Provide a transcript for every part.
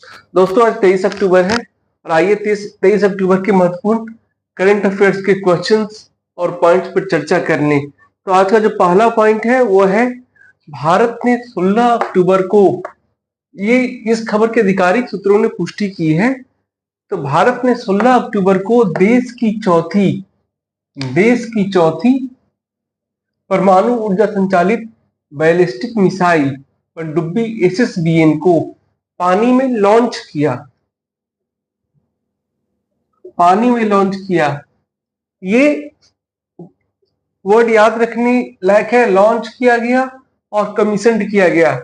दोस्तों आज 23 अक्टूबर है और आइए 23 अक्टूबर के महत्वपूर्ण करंट अफेयर्स के क्वेश्चंस और पॉइंट्स पर चर्चा करने। तो आज का जो पहला पॉइंट है वो है भारत ने 16 अक्टूबर को, ये इस खबर के आधिकारिक सूत्रों ने पुष्टि की है, तो भारत ने 16 अक्टूबर को देश की चौथी परमाणु ऊर्जा संचालित बैलिस्टिक मिसाइल पनडुब्बी SSBN को पानी में लॉन्च किया। ये वर्ड याद रखने लायक है, लॉन्च किया गया और कमीशन्ड किया गया।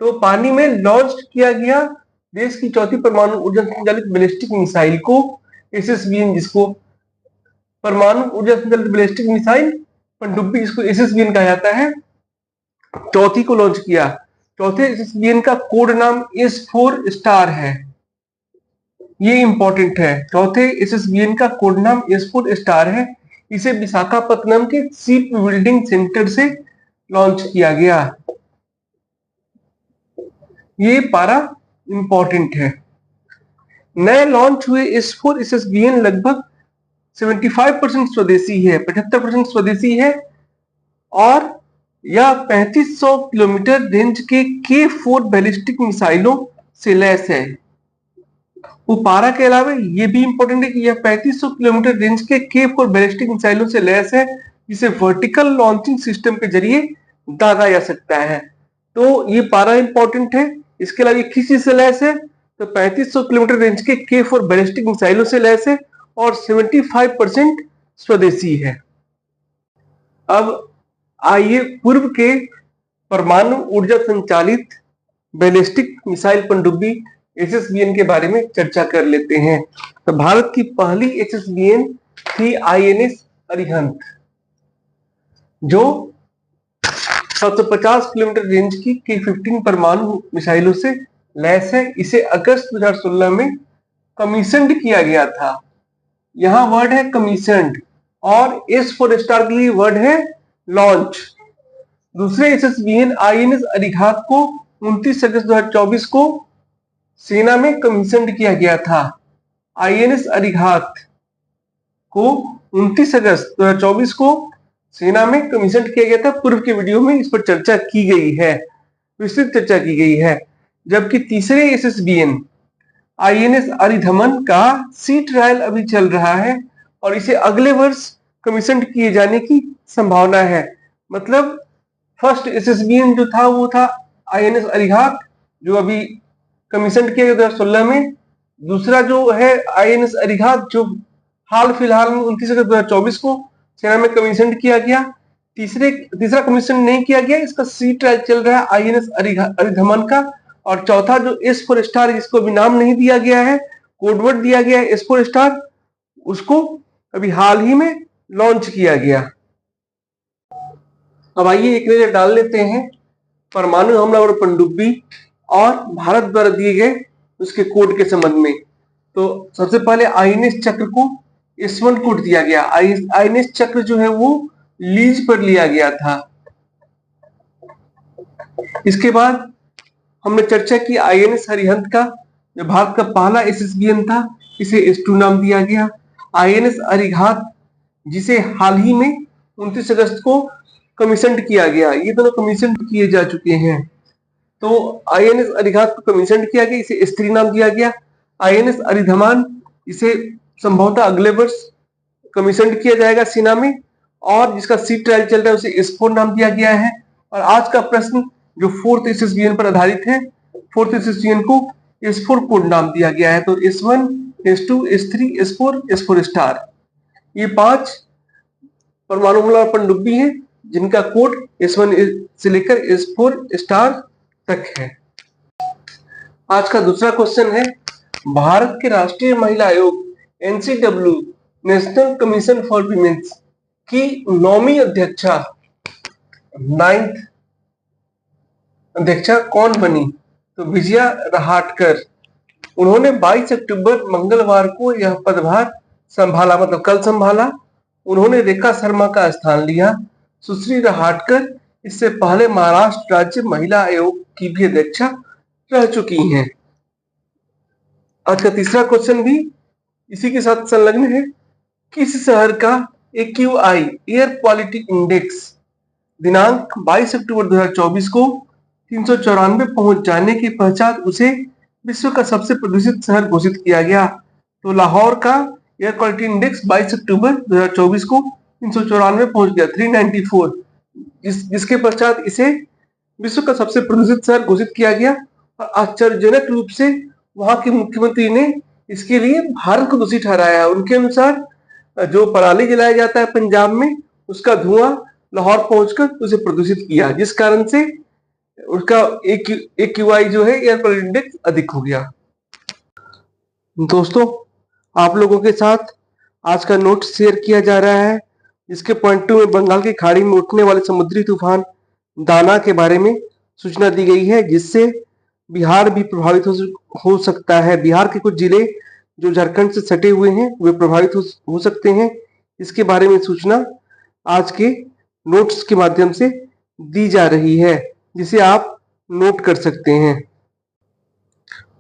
तो पानी में लॉन्च किया गया देश की चौथी परमाणु ऊर्जा संचालित बैलिस्टिक मिसाइल को SSBN, जिसको परमाणु ऊर्जा संचालित बैलिस्टिक मिसाइल पनडुब्बी, जिसको SSBN कहा जाता है, चौथी को लॉन्च किया। चौथे SSBN का कोड नाम S4 स्टार है। ये इंपॉर्टेंट है, चौथे SSBN का कोड नाम S4 स्टार है। इसे विशाखापत्तनम के शिप बिल्डिंग सेंटर से लॉन्च किया गया। ये पारा इंपॉर्टेंट है। नए लॉन्च हुए S4 SSBN लगभग 75% स्वदेशी है, 75% स्वदेशी है और यह 3500 किलोमीटर रेंज के K4 बैलिस्टिक मिसाइलों से लैस है। वो पारा के अलावा ये भी इंपॉर्टेंट है कि यह 3500 किलोमीटर रेंज के K4 बैलिस्टिक मिसाइलों से लैस है, जिसे वर्टिकल लॉन्चिंग सिस्टम के जरिए दागा जा सकता है। तो ये पारा इंपॉर्टेंट है। इसके अलावा ये किस चीज से लैस है, तो 3500 किलोमीटर रेंज के K4 बैलिस्टिक मिसाइलों से लैस है और 75% स्वदेशी है। अब आइए पूर्व के परमाणु ऊर्जा संचालित बैलिस्टिक मिसाइल पनडुब्बी SSBN के बारे में चर्चा कर लेते हैं। तो भारत की पहली SSBN थी INS अरिहंत, जो 750 किलोमीटर रेंज की K15 परमाणु मिसाइलों से लैस है। इसे अगस्त 2016 में कमीशन्ड किया गया था। यहाँ वर्ड है कमीशन्ड और S4 स्टार के लिए वर्ड है लॉन्च। दूसरे SSBN INS अरिहंत को 29 अगस्त 2024 को सेना में कमीशन्ड किया गया था। INS अरिहंत को 29 अगस्त 2024 को सेना में कमीशन किया गया था। पूर्व के वीडियो में इस पर चर्चा की गई है, विस्तृत चर्चा की गई है। जबकि तीसरे SSBN INS अरिधमन का सी ट्रायल अभी चल रहा है और इसे अगले वर्ष कमीशन किए जाने की संभावना है। मतलब फर्स्ट SSBN जो था वो था INS अरिहंत, जो अभी कमीशन किया गया 2016 में। दूसरा जो है INS अरिहंत, जो हाल फिलहाल में 29 अगस्त 2024 को सेना में कमीशन किया गया। तीसरा कमीशन नहीं किया गया, इसका सी ट्रायल चल रहा है INS अरिधमन का। और चौथा जो S4 स्टार, जिसको अभी नाम नहीं दिया गया है, कोडवर्ड दिया गया है S4 स्टार, उसको अभी हाल ही में लॉन्च किया गया। अब आइए एक नजर डाल लेते हैं परमाणु हमलावर पनडुब्बी और भारत द्वारा दिए गए उसके कोड के संबंध में। तो सबसे पहले INS चक्र को S1 कोड दिया गया। INS चक्र जो है वो लीज पर लिया गया था। इसके बाद हमने चर्चा की INS अरिहंत का, जो भारत का पहला SSBN था, इसे S2 नाम दिया गया। INS अरिहंत, जिसे हाल ही में 29 अगस्त को कमीशन किया गया, ये दोनों कमीशन किए जा चुके हैं। तो INS अरिहंत को कमीशन किया गया, इसे S3 नाम दिया गया। INS अरिधमन, इसे संभवतः अगले वर्ष कमीशन किया जाएगा सेना में, और जिसका सी ट्रायल चल रहा है उसे S4 नाम दिया गया है। और आज का प्रश्न जो फोर्थ SSBN पर आधारित है, फोर्थ SSBN को S4 कोड नाम दिया गया है। तो S1, S2, S3, S4, S4 star, ये 5 परमाणु हमलावर पनडुब्बी है जिनका कोड S1 से लेकर S4 स्टार तक है। आज का दूसरा क्वेश्चन है, भारत के राष्ट्रीय महिला आयोग NCW, national commission for women's की 9वीं अध्यक्षा कौन बनी? तो विजया रहाटकर। उन्होंने 22 अक्टूबर मंगलवार को यह पदभार संभाला, मतलब कल संभाला। उन्होंने रेखा शर्मा का स्थान लिया। सुश्री रहाटकर इससे पहले महाराष्ट्र राज्य महिला आयोग की भी अध्यक्षा रह चुकी हैं। आज का तीसरा क्वेश्चन भी इसी के साथ संलग्न है। किस शहर का AQI एयर क्वालिटी इंडेक्स दिनांक 22 अक्टूबर 2024 को 394 पहुंच जाने के पश्चात उसे विश्व का सबसे प्रदूषित शहर घोषित किया गया? तो लाहौर का एयर क्वालिटी इंडेक्स 22 अक्टूबर 2024 को 394 पहुंच गया, 394, जिसके पश्चात इसे विश्व का सबसे प्रदूषित शहर घोषित किया गया। और आश्चर्यजनक रूप से वहां के मुख्यमंत्री ने इसके लिए भारत को दोषी ठहराया। उनके अनुसार जो पराली जलाया जाता है पंजाब में, उसका धुआं लाहौर पहुंचकर उसे प्रदूषित किया, जिस कारण से उसका AQI जो है एयर क्वालिटी इंडेक्स अधिक हो गया। दोस्तों, आप लोगों के साथ आज का नोट शेयर किया जा रहा है, जिसके पॉइंट 2 में बंगाल की खाड़ी में उठने वाले समुद्री तूफान दाना के बारे में सूचना दी गई है, जिससे बिहार भी प्रभावित हो सकता है। बिहार के कुछ जिले जो झारखंड से सटे हुए हैं वे प्रभावित हो सकते हैं। इसके बारे में सूचना आज के नोट्स के माध्यम से दी जा रही है, जिसे आप नोट कर सकते हैं।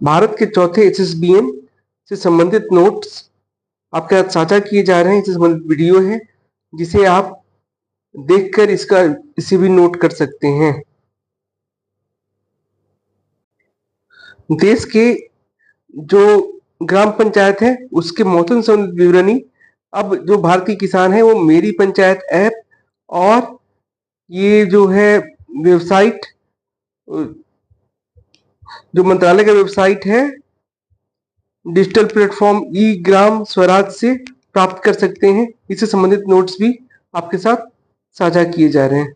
भारत के चौथे SSBN से संबंधित नोट्स आपके साथ साझा किए जा रहे हैं। इससे संबंधित वीडियो है, जिसे आप देखकर इसे भी नोट कर सकते हैं। देश के जो ग्राम पंचायत है उसके मौसम संबंधित विवरणी अब जो भारतीय किसान है वो मेरी पंचायत ऐप और ये जो है वेबसाइट, जो मंत्रालय का वेबसाइट है, डिजिटल प्लेटफॉर्म ग्राम स्वराज से प्राप्त कर सकते हैं। इससे संबंधित नोट्स भी आपके साथ साझा किए जा रहे हैं।